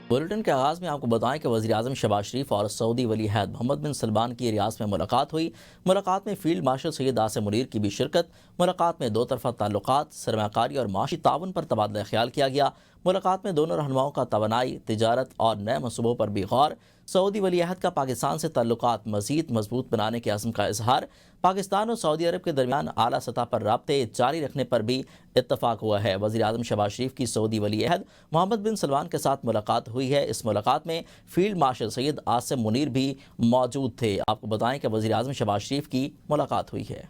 Bulletin کے آغاز میں آپ کو بتائیں کہ وزیر اعظم شہباز شریف اور سعودی ولی عہد محمد بن سلمان کی ریاض میں ملاقات ہوئی۔ ملاقات میں فیلڈ مارشل سید عاصم منیر کی بھی شرکت۔ ملاقات میں دو طرفہ تعلقات، سرمایہ کاری اور معاشی تعاون پر تبادلہ خیال کیا گیا۔ ملاقات میں دونوں رہنماؤں کا توانائی، تجارت اور نئے منصوبوں پر بھی غور۔ سعودی ولی عہد کا پاکستان سے تعلقات مزید مضبوط بنانے کے عزم کا اظہار۔ پاکستان اور سعودی عرب کے درمیان اعلیٰ سطح پر رابطے جاری رکھنے پر بھی اتفاق ہوا ہے۔ وزیر اعظم شہباز شریف کی سعودی ولی عہد محمد بن سلمان کے ساتھ ملاقات ہوئی ہے۔ اس ملاقات میں فیلڈ مارشل سید عاصم منیر بھی موجود تھے۔ آپ کو بتائیں کہ وزیر اعظم شہباز شریف کی ملاقات ہوئی ہے۔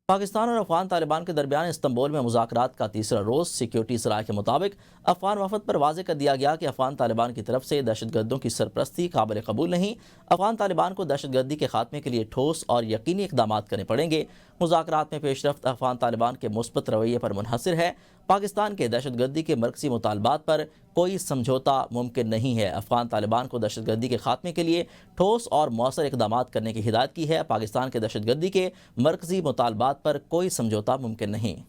پاکستان اور افغان طالبان کے درمیان استنبول میں مذاکرات کا تیسرا روز۔ سیکیورٹی ذرائع کے مطابق افغان وفد پر واضح کر دیا گیا کہ افغان طالبان کی طرف سے دہشت گردوں کی سرپرستی قابل قبول نہیں۔ افغان طالبان کو دہشت گردی کے خاتمے کے لیے ٹھوس اور یقینی اقدامات کرنے پڑیں گے۔ مذاکرات میں پیش رفت افغان طالبان کے مثبت رویے پر منحصر ہے۔ پاکستان کے دہشت گردی کے مرکزی مطالبات پر کوئی سمجھوتا ممکن نہیں ہے۔ افغان طالبان کو دہشت گردی کے خاتمے کے لیے ٹھوس اور مؤثر اقدامات کرنے کی ہدایت کی ہے۔ پاکستان کے دہشت گردی کے مرکزی مطالبات پر کوئی سمجھوتا ممکن نہیں۔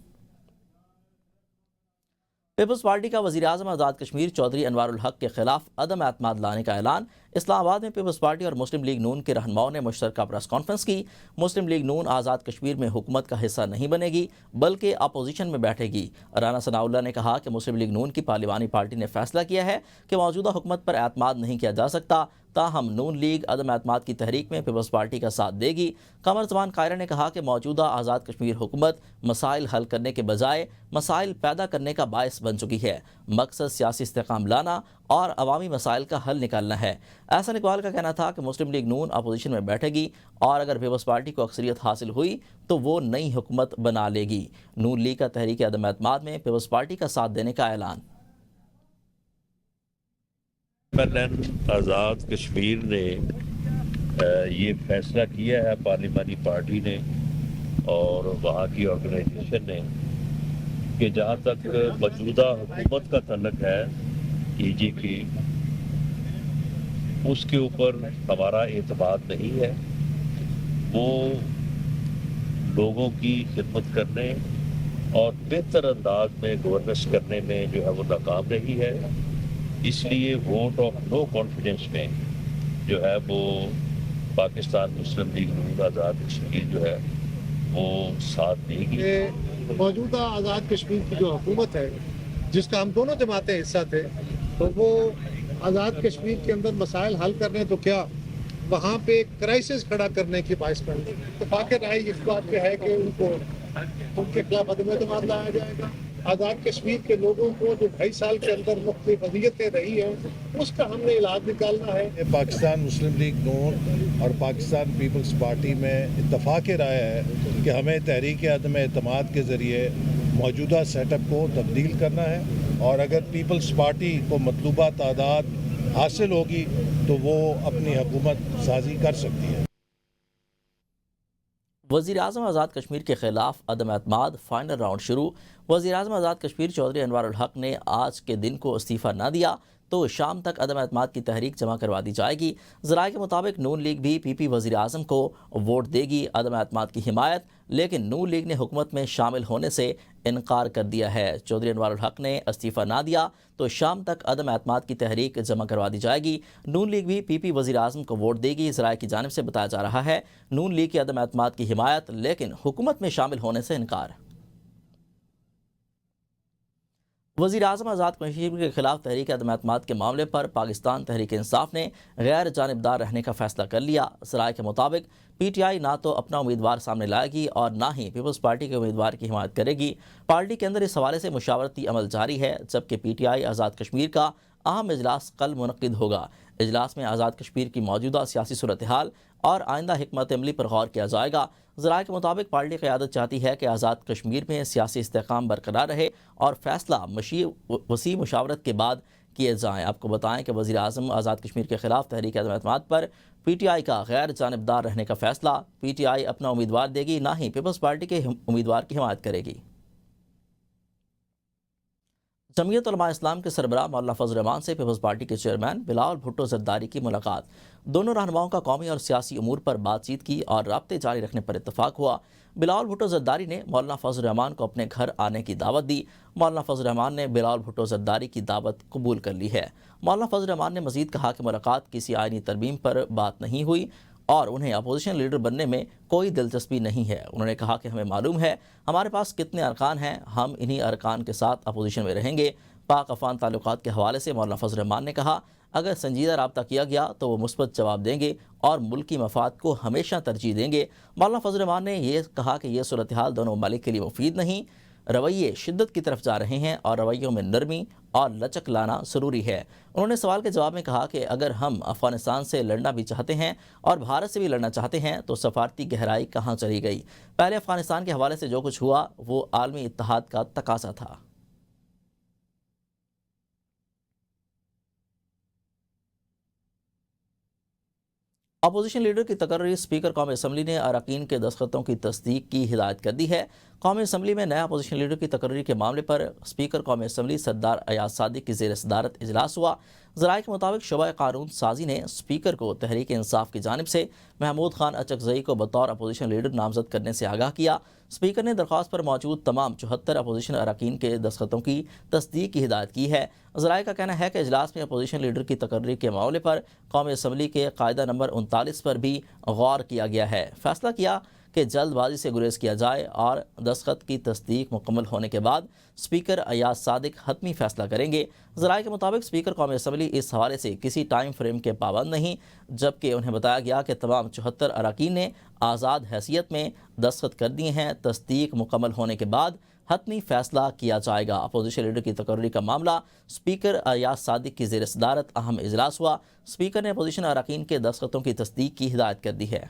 پیپلز پارٹی کا وزیر اعظم آزاد کشمیر چودھری انوار الحق کے خلاف عدم اعتماد لانے کا اعلان۔ اسلام آباد میں پیپلز پارٹی اور مسلم لیگ نون کے رہنماؤں نے مشترکہ پریس کانفرنس کی۔ مسلم لیگ نون آزاد کشمیر میں حکومت کا حصہ نہیں بنے گی بلکہ اپوزیشن میں بیٹھے گی۔ رانا ثناء اللہ نے کہا کہ مسلم لیگ نون کی پارلیمانی پارٹی نے فیصلہ کیا ہے کہ موجودہ حکومت پر اعتماد نہیں کیا جا سکتا، تاہم نون لیگ عدم اعتماد کی تحریک میں پیپلز پارٹی کا ساتھ دے گی۔ قمر زمان قائرہ نے کہا کہ موجودہ آزاد کشمیر حکومت مسائل حل کرنے کے بجائے مسائل پیدا کرنے کا باعث بن چکی ہے۔ مقصد سیاسی استحکام لانا اور عوامی مسائل کا حل نکالنا ہے۔ احسن اقبال کا کہنا تھا کہ مسلم لیگ نون اپوزیشن میں بیٹھے گی اور اگر پیپلز پارٹی کو اکثریت حاصل ہوئی تو وہ نئی حکومت بنا لے گی۔ نون لیگ کا تحریک عدم اعتماد میں پیپلز پارٹی کا ساتھ دینے کا اعلان۔ آزاد کشمیر نے یہ فیصلہ کیا ہے، پارلیمانی پارٹی نے اور وہاں کی آرگنائزیشن نے، کہ جہاں تک موجودہ حکومت کا تعلق ہے ای جی کی، اس کے اوپر ہمارا اعتماد نہیں ہے۔ وہ لوگوں کی خدمت کرنے اور بہتر انداز میں گورننس کرنے میں جو ہے وہ ناکام رہی ہے۔ اس لیے ووٹ آف نو کانفیڈنس میں جو ہے وہ پاکستان مسلم لیگ نون آزاد کشمیر جو ہے وہ ساتھ دے گی۔ موجودہ آزاد کشمیر کی جو حکومت ہے جس کا ہم دونوں جماعتیں حصہ تھے، تو وہ آزاد کشمیر کے اندر مسائل حل کرنے تو کیا وہاں پہ ایک کرائسس کھڑا کرنے کی باعث بن گئی۔ اتفاق رائے اس بات پہ ہے کہ ان کے خلاف عدم اعتماد لایا جائے گا۔ آزاد کشمیر کے لوگوں کو جو 2.5 سال کے اندر مختلف اذیتیں رہی ہیں اس کا ہم نے علاج نکالنا ہے۔ پاکستان مسلم لیگ نون اور پاکستان پیپلز پارٹی میں اتفاق رائے ہے کہ ہمیں تحریک عدم اعتماد کے ذریعے موجودہ سیٹ اپ کو تبدیل کرنا ہے، اور اگر پیپلز پارٹی کو مطلوبہ تعداد حاصل ہوگی تو وہ اپنی حکومت سازی کر سکتی ہے۔ وزیر اعظم آزاد کشمیر کے خلاف عدم اعتماد، فائنل راؤنڈ شروع۔ وزیر اعظم آزاد کشمیر چودھری انوار الحق نے آج کے دن کو استعفیٰ نہ دیا تو شام تک عدم اعتماد کی تحریک جمع کروا دی جائے گی۔ ذرائع کے مطابق نون لیگ بھی پی پی وزیر اعظم کو ووٹ دے گی عدم اعتماد کی حمایت، لیکن نون لیگ نے حکومت میں شامل ہونے سے انکار کر دیا ہے۔ چودھری انوار الحق نے استعفیٰ نہ دیا تو شام تک عدم اعتماد کی تحریک جمع کروا دی جائے گی۔ نون لیگ بھی پی پی وزیر اعظم کو ووٹ دے گی۔ ذرائع کی جانب سے بتایا جا رہا ہے نون لیگ کی عدم اعتماد کی حمایت، لیکن حکومت میں شامل ہونے سے انکار۔ وزیر اعظم آزاد کشمیر کے خلاف تحریک عدم اعتماد کے معاملے پر پاکستان تحریک انصاف نے غیر جانبدار رہنے کا فیصلہ کر لیا۔ ذرائع کے مطابق پی ٹی آئی نہ تو اپنا امیدوار سامنے لائے گی اور نہ ہی پیپلز پارٹی کے امیدوار کی حمایت کرے گی۔ پارٹی کے اندر اس حوالے سے مشاورتی عمل جاری ہے، جبکہ P T I Azad Kashmir کا اہم اجلاس کل منعقد ہوگا۔ اجلاس میں آزاد کشمیر کی موجودہ سیاسی صورتحال اور آئندہ حکمت عملی پر غور کیا جائے گا۔ ذرائع کے مطابق پارٹی قیادت چاہتی ہے کہ آزاد کشمیر میں سیاسی استحکام برقرار رہے اور فیصلہ وسیع مشاورت کے بعد کیے جائیں۔ آپ کو بتائیں کہ وزیر اعظم آزاد کشمیر کے خلاف تحریک عدم اعتماد پر پی ٹی آئی کا غیر جانبدار رہنے کا فیصلہ، پی ٹی آئی اپنا امیدوار دے گی، نہ ہی پیپلز پارٹی کے امیدوار کی حمایت کرے گی۔ جمعیت علماء اسلام کے سربراہ مولانا فضل الرحمان سے پیپلز پارٹی کے چیئرمین بلاول بھٹو زرداری کی ملاقات۔ دونوں رہنماؤں کا قومی اور سیاسی امور پر بات چیت کی اور رابطے جاری رکھنے پر اتفاق ہوا۔ بلاول بھٹو زرداری نے مولانا فضل الرحمان کو اپنے گھر آنے کی دعوت دی۔ مولانا فضل الرحمان نے بلاول بھٹو زرداری کی دعوت قبول کر لی ہے۔ مولانا فضل الرحمان نے مزید کہا کہ ملاقات کسی آئینی ترمیم پر بات نہیں ہوئی اور انہیں اپوزیشن لیڈر بننے میں کوئی دلچسپی نہیں ہے۔ انہوں نے کہا کہ ہمیں معلوم ہے ہمارے پاس کتنے ارکان ہیں، ہم انہی ارکان کے ساتھ اپوزیشن میں رہیں گے۔ پاک افغان تعلقات کے حوالے سے مولانا فضل الرحمان نے کہا اگر سنجیدہ رابطہ کیا گیا تو وہ مثبت جواب دیں گے اور ملکی مفاد کو ہمیشہ ترجیح دیں گے۔ مولانا فضل الرحمان نے یہ کہا کہ یہ صورتحال دونوں ممالک کے لیے مفید نہیں، رویے شدت کی طرف جا رہے ہیں اور رویوں میں نرمی اور لچک لانا ضروری ہے۔ انہوں نے سوال کے جواب میں کہا کہ اگر ہم افغانستان سے لڑنا بھی چاہتے ہیں اور بھارت سے بھی لڑنا چاہتے ہیں تو سفارتی گہرائی کہاں چلی گئی؟ پہلے افغانستان کے حوالے سے جو کچھ ہوا وہ عالمی اتحاد کا تقاضا تھا۔ اپوزیشن لیڈر کی تقرری اسپیکر قومی اسمبلی نے اراکین کے دستخطوں کی تصدیق کی ہدایت کر دی ہے۔ قومی اسمبلی میں نیا اپوزیشن لیڈر کی تقرری کے معاملے پر اسپیکر قومی اسمبلی سردار ایاز صادق کی زیر صدارت اجلاس ہوا۔ ذرائع کے مطابق شعبہ قانون سازی نے اسپیکر کو تحریک انصاف کی جانب سے محمود خان اچکزئی کو بطور اپوزیشن لیڈر نامزد کرنے سے آگاہ کیا۔ اسپیکر نے درخواست پر موجود تمام 74 اپوزیشن اراکین کے دستخطوں کی تصدیق کی ہدایت کی ہے۔ ذرائع کا کہنا ہے کہ اجلاس میں اپوزیشن لیڈر کی تقرری کے معاملے پر قومی اسمبلی کے قاعدہ نمبر 39 پر بھی غور کیا گیا ہے۔ فیصلہ کیا کہ جلد بازی سے گریز کیا جائے اور دستخط کی تصدیق مکمل ہونے کے بعد اسپیکر ایاز صادق حتمی فیصلہ کریں گے۔ ذرائع کے مطابق اسپیکر قومی اسمبلی اس حوالے سے کسی ٹائم فریم کے پابند نہیں، جبکہ انہیں بتایا گیا کہ تمام 74 اراکین نے آزاد حیثیت میں دستخط کر دیے ہیں۔ تصدیق مکمل ہونے کے بعد حتمی فیصلہ کیا جائے گا۔ اپوزیشن لیڈر کی تقرری کا معاملہ اسپیکر ایاز صادق کی زیر صدارت اہم اجلاس ہوا۔ اسپیکر نے اپوزیشن اراکین کے دستخطوں کی تصدیق کی ہدایت کر دی ہے۔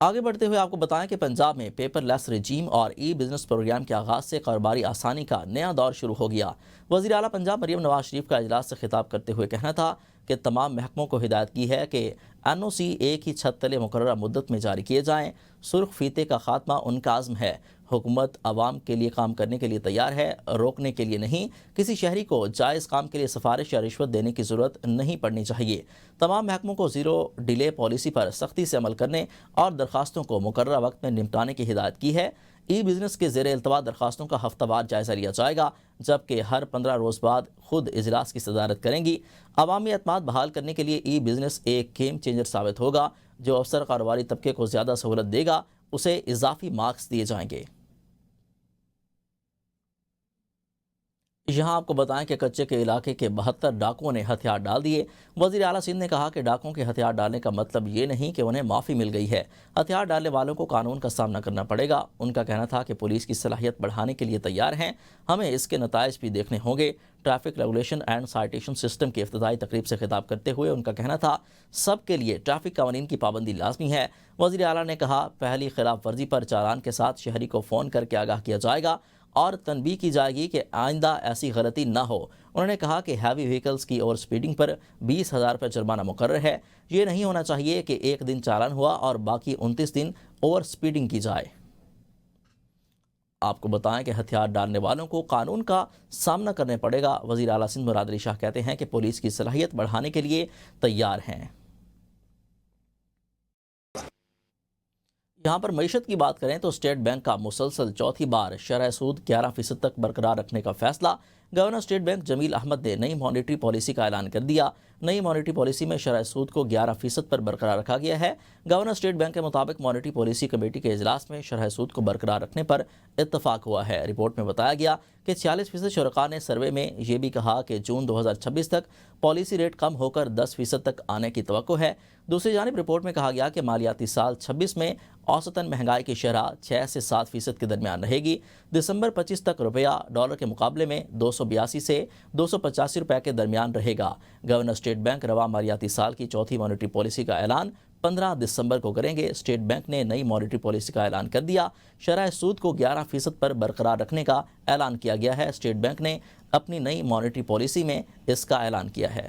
آگے بڑھتے ہوئے آپ کو بتائیں کہ پنجاب میں پیپر لیس رجیم اور ای بزنس پروگرام کے آغاز سے کاروباری آسانی کا نیا دور شروع ہو گیا۔ وزیر اعلیٰ پنجاب مریم نواز شریف کا اجلاس سے خطاب کرتے ہوئے کہنا تھا کہ تمام محکموں کو ہدایت کی ہے کہ NOC ایک ہی چھت تلے مقررہ مدت میں جاری کیے جائیں۔ سرخ فیتے کا خاتمہ ان کا عزم ہے۔ حکومت عوام کے لیے کام کرنے کے لیے تیار ہے، روکنے کے لیے نہیں۔ کسی شہری کو جائز کام کے لیے سفارش یا رشوت دینے کی ضرورت نہیں پڑنی چاہیے۔ تمام محکموں کو زیرو ڈیلے پالیسی پر سختی سے عمل کرنے اور درخواستوں کو مقررہ وقت میں نمٹانے کی ہدایت کی ہے۔ ای بزنس کے زیر التوا درخواستوں کا ہفتہ وار جائزہ لیا جائے گا، جبکہ ہر 15 روز بعد خود اجلاس کی صدارت کریں گی۔ عوامی اعتماد بحال کرنے کے لیے ای بزنس ایک گیم چینجر ثابت ہوگا۔ جو افسر کاروباری طبقے کو زیادہ سہولت دے گا اسے اضافی مارکس دیے جائیں گے۔ یہاں آپ کو بتائیں کہ کچے کے علاقے کے 72 ڈاکوؤں نے ہتھیار ڈال دیے۔ وزیر اعلیٰ سندھ نے کہا کہ ڈاکوؤں کے ہتھیار ڈالنے کا مطلب یہ نہیں کہ انہیں معافی مل گئی ہے۔ ہتھیار ڈالنے والوں کو قانون کا سامنا کرنا پڑے گا۔ ان کا کہنا تھا کہ پولیس کی صلاحیت بڑھانے کے لیے تیار ہیں، ہمیں اس کے نتائج بھی دیکھنے ہوں گے۔ Traffic regulation and citation system کی افتتاحی تقریب سے خطاب کرتے ہوئے ان کا کہنا تھا سب کے لیے ٹریفک قوانین کی پابندی لازمی ہے۔ وزیر اعلیٰ نے کہا پہلی خلاف ورزی پر چالان کے ساتھ شہری کو فون کر کے آگاہ کیا جائے گا اور تنبیہ کی جائے گی کہ آئندہ ایسی غلطی نہ ہو۔ انہوں نے کہا کہ ہیوی وہیکلز کی اوور سپیڈنگ پر 20,000 روپے جرمانہ مقرر ہے۔ یہ نہیں ہونا چاہیے کہ ایک دن چالان ہوا اور باقی 29 دن اوور سپیڈنگ کی جائے۔ آپ کو بتائیں کہ ہتھیار ڈالنے والوں کو قانون کا سامنا کرنے پڑے گا۔ وزیر اعلیٰ سندھ مراد علی شاہ کہتے ہیں کہ پولیس کی صلاحیت بڑھانے کے لیے تیار ہیں۔ یہاں پر معیشت کی بات کریں تو اسٹیٹ بینک کا مسلسل چوتھی بار شرح سود 11% تک برقرار رکھنے کا فیصلہ۔ گورنر اسٹیٹ بینک جمیل احمد نے نئی مانیٹری پالیسی کا اعلان کر دیا۔ نئی مانیٹری پالیسی میں شرح سود کو 11% پر برقرار رکھا گیا ہے۔ گورنر اسٹیٹ بینک کے مطابق مانیٹری پالیسی کمیٹی کے اجلاس میں شرح سود کو برقرار رکھنے پر اتفاق ہوا ہے۔ رپورٹ میں بتایا گیا کہ 46% شرکاء نے سروے میں یہ بھی کہا کہ جون 2026 تک پالیسی ریٹ کم ہو کر 10% تک آنے کی توقع ہے۔ دوسری جانب رپورٹ میں کہا گیا کہ مالیاتی سال 26 میں اوسطاً مہنگائی کی شرح 6 سے 7% کے درمیان رہے گی۔ دسمبر 25 تک روپیہ ڈالر کے مقابلے میں 282 سے 285 روپے کے درمیان رہے گا۔ گورنر اسٹیٹ بینک رواں مالیاتی سال کی چوتھی مانیٹری پالیسی کا اعلان 15 دسمبر کو کریں گے۔ اسٹیٹ بینک نے نئی مانیٹری پالیسی کا اعلان کر دیا۔ شرح سود کو 11% پر برقرار رکھنے کا اعلان کیا گیا ہے۔ اسٹیٹ بینک نے اپنی نئی مانیٹری پالیسی میں اس کا اعلان کیا ہے۔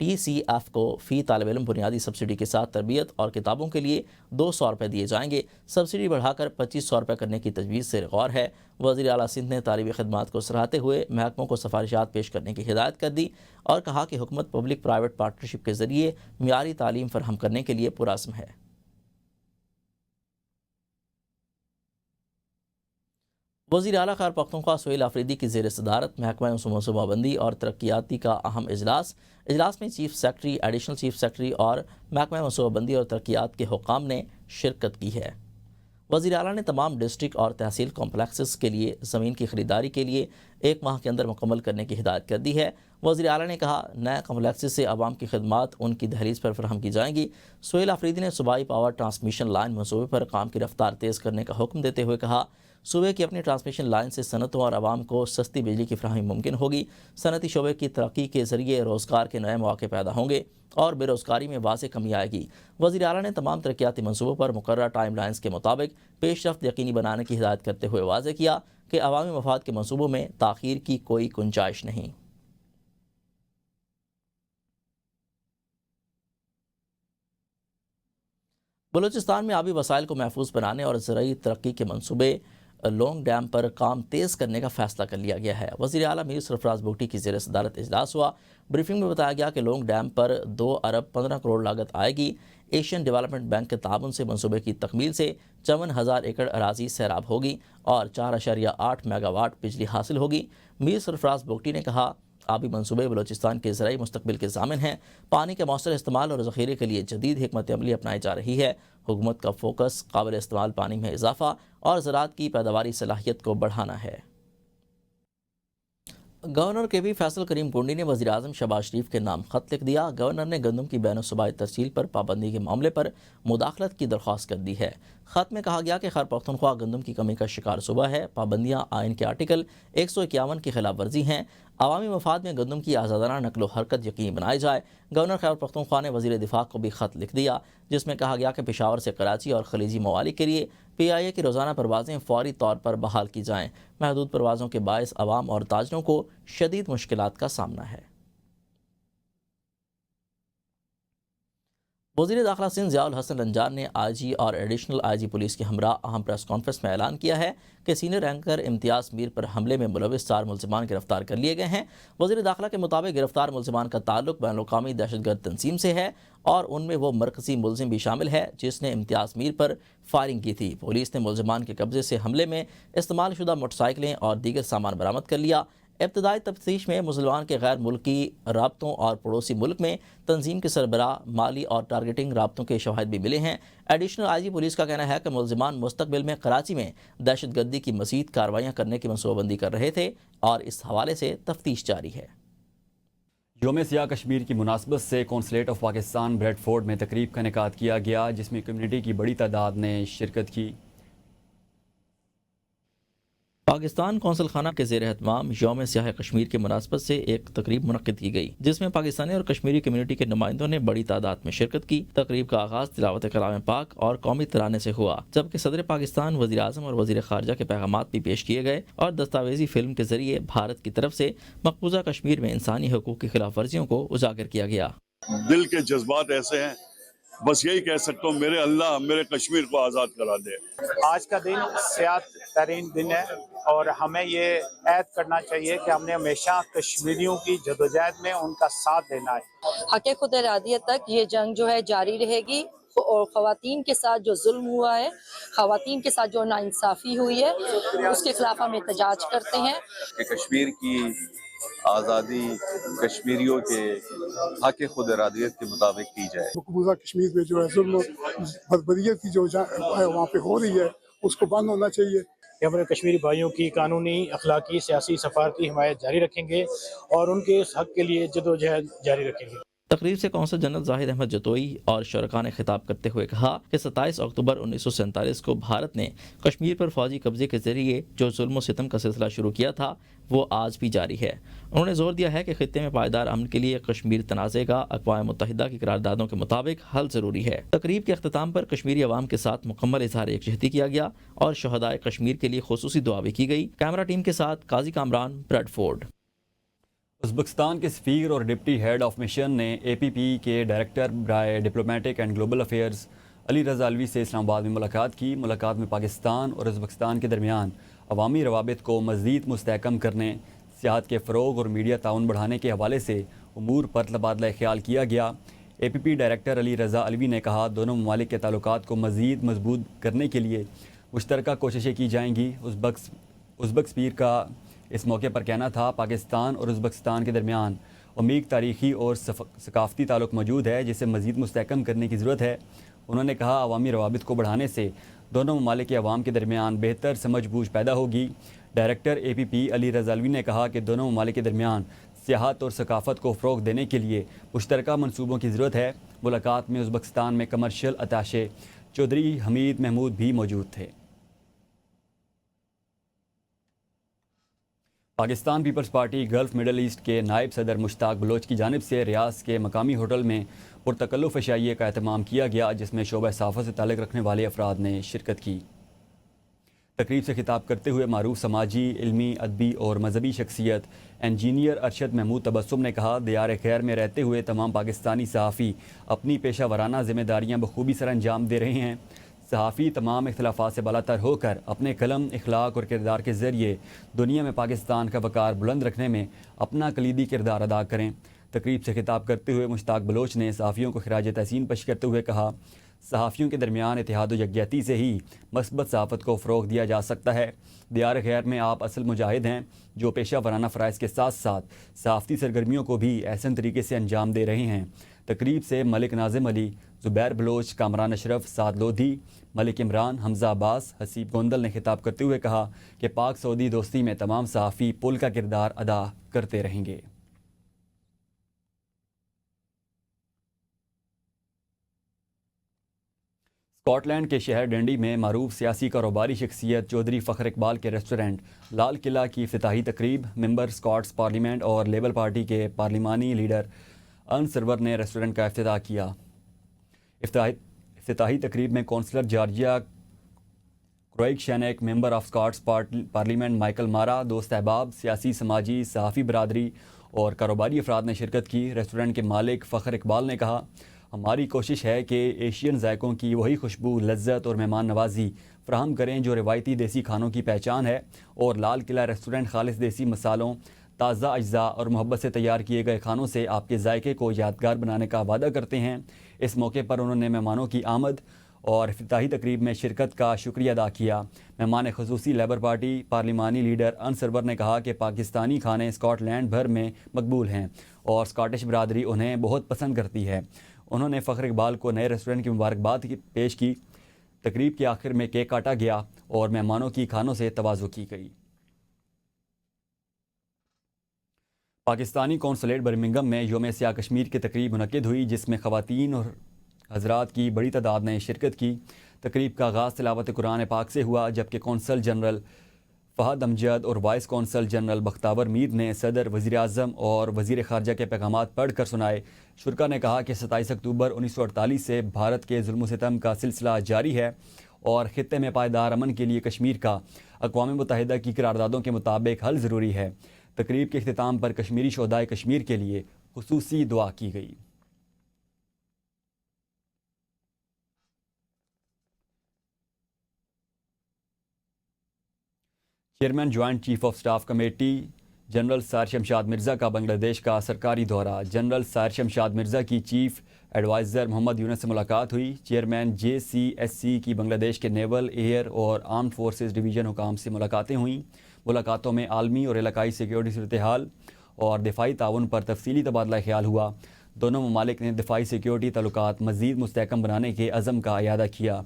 TCF کو فی طالب علم بنیادی سبسڈی کے ساتھ تربیت اور کتابوں کے لیے 200 روپے دیے جائیں گے. سبسڈی بڑھا کر 2500 روپے کرنے کی تجویز سے غور ہے. وزیر اعلیٰ سندھ نے طالبی خدمات کو سراہتے ہوئے محکموں کو سفارشات پیش کرنے کی ہدایت کر دی اور کہا کہ حکومت پبلک پرائیویٹ پارٹنرشپ کے ذریعے معیاری تعلیم فراہم کرنے کے لیے پرعزم ہے. وزیر اعلیٰ خیبر پختونخوا سہیل آفریدی کی زیر صدارت محکمہ منصوبہ بندی اور ترقیاتی کا اہم اجلاس میں chief secretary, additional chief secretary اور محکمہ منصوبہ بندی اور ترقیات کے حکام نے شرکت کی ہے. وزیر اعلیٰ نے تمام ڈسٹرکٹ اور تحصیل کمپلیکسز کے لیے زمین کی خریداری کے لیے 1 ماہ کے اندر مکمل کرنے کی ہدایت کر دی ہے. وزیر اعلیٰ نے کہا نئے کمپلیکسز سے عوام کی خدمات ان کی دہلیز پر فراہم کی جائیں گی. سہیل آفریدی نے صوبائی پاور ٹرانسمیشن لائن منصوبے پر کام کی رفتار تیز کرنے کا حکم دیتے ہوئے کہا صوبے کی اپنی ٹرانسمیشن لائن سے صنعتوں اور عوام کو سستی بجلی کی فراہمی ممکن ہوگی. صنعتی شعبے کی ترقی کے ذریعے روزگار کے نئے مواقع پیدا ہوں گے اور بے روزگاری میں واضح کمی آئے گی. وزیر اعلیٰ نے تمام ترقیاتی منصوبوں پر مقررہ ٹائم لائنز کے مطابق پیش رفت یقینی بنانے کی ہدایت کرتے ہوئے واضح کیا کہ عوامی مفاد کے منصوبوں میں تاخیر کی کوئی گنجائش نہیں. بلوچستان میں آبی وسائل کو محفوظ بنانے اور زرعی ترقی کے منصوبے لونگ ڈیم پر کام تیز کرنے کا فیصلہ کر لیا گیا ہے. وزیر اعلیٰ میر سرفراز بگٹی کی زیر صدارت اجلاس ہوا. بریفنگ میں بتایا گیا کہ لونگ ڈیم پر 2 ارب 15 کروڑ لاگت آئے گی. ایشین ڈیولپمنٹ بینک کے تعاون سے منصوبے کی تکمیل سے 54,000 ایکڑ اراضی سیراب ہوگی اور 4.8 میگا واٹ بجلی حاصل ہوگی. میر سرفراز بگٹی نے کہا آبی منصوبے بلوچستان کے زرعی مستقبل کے ضامن ہیں. پانی کے مؤثر استعمال اور ذخیرے کے لیے جدید حکمت عملی اپنائی جا رہی ہے. حکومت کا فوکس قابل استعمال پانی میں اضافہ اور زراعت کی پیداواری صلاحیت کو بڑھانا ہے. گورنر کے بھی فیصل کریم کنڈی نے وزیر اعظم شہباز شریف کے نام خط لکھ دیا. گورنر نے گندم کی بین الصوبائی ترسیل پر پابندی کے معاملے پر مداخلت کی درخواست کر دی ہے. خط میں کہا گیا کہ خیبر پختونخوا گندم کی کمی کا شکار صوبہ ہے. پابندیاں آئین کے آرٹیکل 151 کی خلاف ورزی ہیں. عوامی مفاد میں گندم کی آزادانہ نقل و حرکت یقینی بنائی جائے. گورنر خیبر پختونخوا نے وزیر دفاع کو بھی خط لکھ دیا جس میں کہا گیا کہ پشاور سے کراچی اور خلیجی ممالک کے لیے PIA کی روزانہ پروازیں فوری طور پر بحال کی جائیں. محدود پروازوں کے باعث عوام اور تاجروں کو شدید مشکلات کا سامنا ہے. وزیر داخلہ سندھ ضیاء الحسن رنجان نے IG اور ایڈیشنل IG پولیس کے ہمراہ اہم پریس کانفرنس میں اعلان کیا ہے کہ سینئر اینکر امتیاز میر پر حملے میں ملوث 4 ملزمان گرفتار کر لیے گئے ہیں. وزیر داخلہ کے مطابق گرفتار ملزمان کا تعلق بین الاقوامی دہشت گرد تنظیم سے ہے اور ان میں وہ مرکزی ملزم بھی شامل ہے جس نے امتیاز میر پر فائرنگ کی تھی. پولیس نے ملزمان کے قبضے سے حملے میں استعمال شدہ موٹر سائیکلیں اور دیگر سامان برآمد کر لیا. ابتدائی تفتیش میں مسلمان کے غیر ملکی رابطوں اور پڑوسی ملک میں تنظیم کے سربراہ، مالی اور ٹارگیٹنگ رابطوں کے شواہد بھی ملے ہیں. ایڈیشنل IG پولیس کا کہنا ہے کہ ملزمان مستقبل میں کراچی میں دہشت گردی کی مزید کارروائیاں کرنے کی منصوبہ بندی کر رہے تھے اور اس حوالے سے تفتیش جاری ہے. یوم سیاہ کشمیر کی مناسبت سے consulate of Pakistan Bradford میں تقریب کا انعقاد کیا گیا جس میں کمیونٹی کی بڑی تعداد نے شرکت کی. پاکستان قونصل خانہ کے زیر اہتمام یوم سیاہ کشمیر کی مناسبت سے ایک تقریب منعقد کی گئی جس میں پاکستانی اور کشمیری کمیونٹی کے نمائندوں نے بڑی تعداد میں شرکت کی. تقریب کا آغاز تلاوت کلام پاک اور قومی ترانے سے ہوا جبکہ صدر پاکستان، وزیر اعظم اور وزیر خارجہ کے پیغامات بھی پیش کیے گئے اور دستاویزی فلم کے ذریعے بھارت کی طرف سے مقبوضہ کشمیر میں انسانی حقوق کی خلاف ورزیوں کو اجاگر کیا گیا. دل کے جذبات ایسے ہیں، بس یہی کہہ سکتا ہوں میرے اللہ میرے کشمیر کو آزاد کرا دے. آج کا دن سیاہ ترین دن ہے اور ہمیں یہ عہد کرنا چاہیے کہ ہم نے ہمیشہ کشمیریوں کی جدوجہد میں ان کا ساتھ دینا ہے. حق خود ارادیت تک یہ جنگ جو ہے جاری رہے گی اور خواتین کے ساتھ جو ظلم ہوا ہے، خواتین کے ساتھ جو ناانصافی ہوئی ہے اس کے خلاف ہم احتجاج کرتے ہیں کہ کشمیر کی آزادی کشمیریوں کے حق خود ارادیت کے مطابق کی جائے. مقبوضہ کشمیر میں جو ہے ظلم و بدبریت کی جو وہاں پہ ہو رہی ہے اس کو بند ہونا چاہیے. ہمارے کشمیری بھائیوں کی قانونی، اخلاقی، سیاسی، سفارتی حمایت جاری رکھیں گے اور ان کے اس حق کے لیے جدوجہد جاری رکھیں گے. تقریب سے قونصل جنرل زاہد احمد جتوئی اور شرکاء نے خطاب کرتے ہوئے کہا کہ 27 اکتوبر 1947 کو بھارت نے کشمیر پر فوجی قبضے کے ذریعے جو ظلم و ستم کا سلسلہ شروع کیا تھا وہ آج بھی جاری ہے. انہوں نے زور دیا ہے کہ خطے میں پائیدار امن کے لیے کشمیر تنازع کا اقوام متحدہ کی قراردادوں کے مطابق حل ضروری ہے. تقریب کے اختتام پر کشمیری عوام کے ساتھ مکمل اظہار یکجہتی کیا گیا اور شہدائے کشمیر کے لیے خصوصی دعا بھی کی گئی. کیمرہ ٹیم کے ساتھ قاضی کامران، بریڈ فورڈ. ازبکستان کے سفیر اور ڈپٹی ہیڈ آف مشن نے اے پی پی کے ڈائریکٹر برائے diplomatic and global affairs Ali Raza Alvi سے اسلام آباد میں ملاقات کی۔ ملاقات میں پاکستان اور ازبکستان کے درمیان عوامی روابط کو مزید مستحکم کرنے، سیاحت کے فروغ اور میڈیا تعاون بڑھانے کے حوالے سے امور پر تبادلہ خیال کیا گیا۔ اے پی پی ڈائریکٹر علی رضا علوی نے کہا، دونوں ممالک کے تعلقات کو مزید مضبوط کرنے کے لیے مشترکہ کوششیں کی جائیں گی۔ ازبک سفیر کا اس موقع پر کہنا تھا، پاکستان اور ازبکستان کے درمیان عمیق تاریخی اور ثقافتی تعلق موجود ہے جسے مزید مستحکم کرنے کی ضرورت ہے۔ انہوں نے کہا، عوامی روابط کو بڑھانے سے دونوں ممالک کے عوام کے درمیان بہتر سمجھ بوجھ پیدا ہوگی۔ ڈائریکٹر اے پی پی علی رضا علوی نے کہا کہ دونوں ممالک کے درمیان سیاحت اور ثقافت کو فروغ دینے کے لیے مشترکہ منصوبوں کی ضرورت ہے۔ ملاقات میں ازبکستان میں کمرشل اتاشے چودھری حمید محمود بھی موجود تھے۔ Pakistan Peoples Party Gulf Middle East کے نائب صدر مشتاق بلوچ کی جانب سے ریاض کے مقامی ہوٹل میں پرتکلف عشائیے کا اہتمام کیا گیا، جس میں شعبہ صحافت سے تعلق رکھنے والے افراد نے شرکت کی۔ تقریب سے خطاب کرتے ہوئے معروف سماجی، علمی، ادبی اور مذہبی شخصیت انجینئر ارشد محمود تبسم نے کہا، دیار خیر میں رہتے ہوئے تمام پاکستانی صحافی اپنی پیشہ ورانہ ذمہ داریاں بخوبی سر انجام دے رہے ہیں۔ صحافی تمام اختلافات سے بالاتر ہو کر اپنے قلم، اخلاق اور کردار کے ذریعے دنیا میں پاکستان کا وقار بلند رکھنے میں اپنا کلیدی کردار ادا کریں۔ تقریب سے خطاب کرتے ہوئے مشتاق بلوچ نے صحافیوں کو خراج تحسین پیش کرتے ہوئے کہا، صحافیوں کے درمیان اتحاد و یکجہتی سے ہی مثبت صحافت کو فروغ دیا جا سکتا ہے۔ دیار خیر میں آپ اصل مجاہد ہیں جو پیشہ ورانہ فرائض کے ساتھ ساتھ صحافتی سرگرمیوں کو بھی احسن طریقے سے انجام دے رہے ہیں۔ تقریب سے ملک ناظم علی، زبیر بلوچ، کامران اشرف، سعد لودھی، ملک عمران، حمزہ عباس، حسیب گوندل نے خطاب کرتے ہوئے کہا کہ پاک سعودی دوستی میں تمام صحافی پل کا کردار ادا کرتے رہیں گے۔ اسکاٹ لینڈ کے شہر ڈنڈی میں معروف سیاسی کاروباری شخصیت چودھری فخر اقبال کے ریسٹورنٹ لال قلعہ کی افتتاحی تقریب، ممبر اسکاٹس پارلیمنٹ اور لیبر پارٹی کے پارلیمانی لیڈر ان سرور نے ریسٹورنٹ کا افتتاح کیا۔ افتتاحی تقریب میں councillor Georgia Cruickshank, member of Scots parliament Michael Marra, دوست احباب، سیاسی، سماجی، صحافی برادری اور کاروباری افراد نے شرکت کی۔ ریسٹورنٹ کے مالک فخر اقبال نے کہا، ہماری کوشش ہے کہ ایشین ذائقوں کی وہی خوشبو، لذت اور مہمان نوازی فراہم کریں جو روایتی دیسی کھانوں کی پہچان ہے، اور لال قلعہ ریسٹورنٹ خالص دیسی مصالوں، تازہ اجزاء اور محبت سے تیار کیے گئے کھانوں سے آپ کے ذائقے کو یادگار بنانے کا وعدہ کرتے ہیں۔ اس موقع پر انہوں نے مہمانوں کی آمد اور افتتاحی تقریب میں شرکت کا شکریہ ادا کیا۔ مہمان خصوصی لیبر پارٹی پارلیمانی لیڈر ان سرور نے کہا کہ پاکستانی کھانے اسکاٹ لینڈ بھر میں مقبول ہیں اور اسکاٹش برادری انہیں بہت پسند کرتی ہے۔ انہوں نے فخر اقبال کو نئے ریسٹورنٹ کی مبارکباد پیش کی۔ تقریب کے آخر میں کیک کاٹا گیا اور مہمانوں کی کھانوں سے تواضع کی گئی۔ پاکستانی قونصلیٹ برمنگھم میں یوم سیاہ کشمیر کی تقریب منعقد ہوئی، جس میں خواتین اور حضرات کی بڑی تعداد نے شرکت کی۔ تقریب کا آغاز تلاوت قرآن پاک سے ہوا، جبکہ قونصل جنرل فہد امجد اور وائس قونصل جنرل بختاور میر نے صدر، وزیر اعظم اور وزیر خارجہ کے پیغامات پڑھ کر سنائے۔ شرکا نے کہا کہ 27 اکتوبر 1948 سے بھارت کے ظلم و ستم کا سلسلہ جاری ہے اور خطے میں پائیدار امن کے لیے کشمیر کا اقوام متحدہ کی قراردادوں کے مطابق حل ضروری ہے۔ تقریب کے اختتام پر کشمیری شہدائے کشمیر کے لیے خصوصی دعا کی گئی۔ Chairman joint chief of staff committee general سار شمشاد مرزا کا بنگلہ دیش کا سرکاری دورہ۔ جنرل سار شمشاد مرزا کی چیف ایڈوائزر محمد یونس سے ملاقات ہوئی۔ چیئرمین JCSC کی بنگلہ دیش کے نیول، ایئر اور آرمڈ فورسز ڈویژن حکام سے ملاقاتیں ہوئیں۔ ملاقاتوں میں عالمی اور علاقائی سیکیورٹی صورتحال اور دفاعی تعاون پر تفصیلی تبادلہ خیال ہوا۔ دونوں ممالک نے دفاعی سیکیورٹی تعلقات مزید مستحکم بنانے کے عزم کا اعادہ کیا۔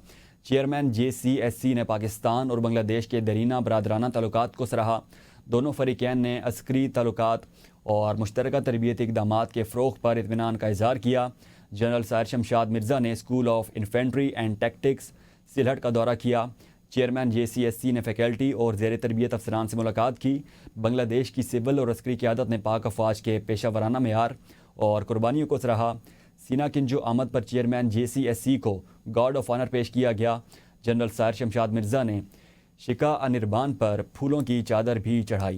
چیئرمین JCSC نے پاکستان اور بنگلہ دیش کے دیرینہ برادرانہ تعلقات کو سراہا۔ دونوں فریقین نے عسکری تعلقات اور مشترکہ تربیتی اقدامات کے فروغ پر اطمینان کا اظہار کیا۔ جنرل سار شمشاد مرزا نے school of infantry and tactics Sylhet کا دورہ کیا۔ چیئرمین JCSC نے فیکلٹی اور زیر تربیت افسران سے ملاقات کی۔ بنگلہ دیش کی سول اور عسکری قیادت نے پاک افواج کے پیشہ ورانہ معیار اور قربانیوں کو سراہا۔ سینا کنجو آمد پر چیئرمین JCSC کو گارڈ آف آنر پیش کیا گیا۔ جنرل سار شمشاد مرزا نے شکا انربان پر پھولوں کی چادر بھی چڑھائی۔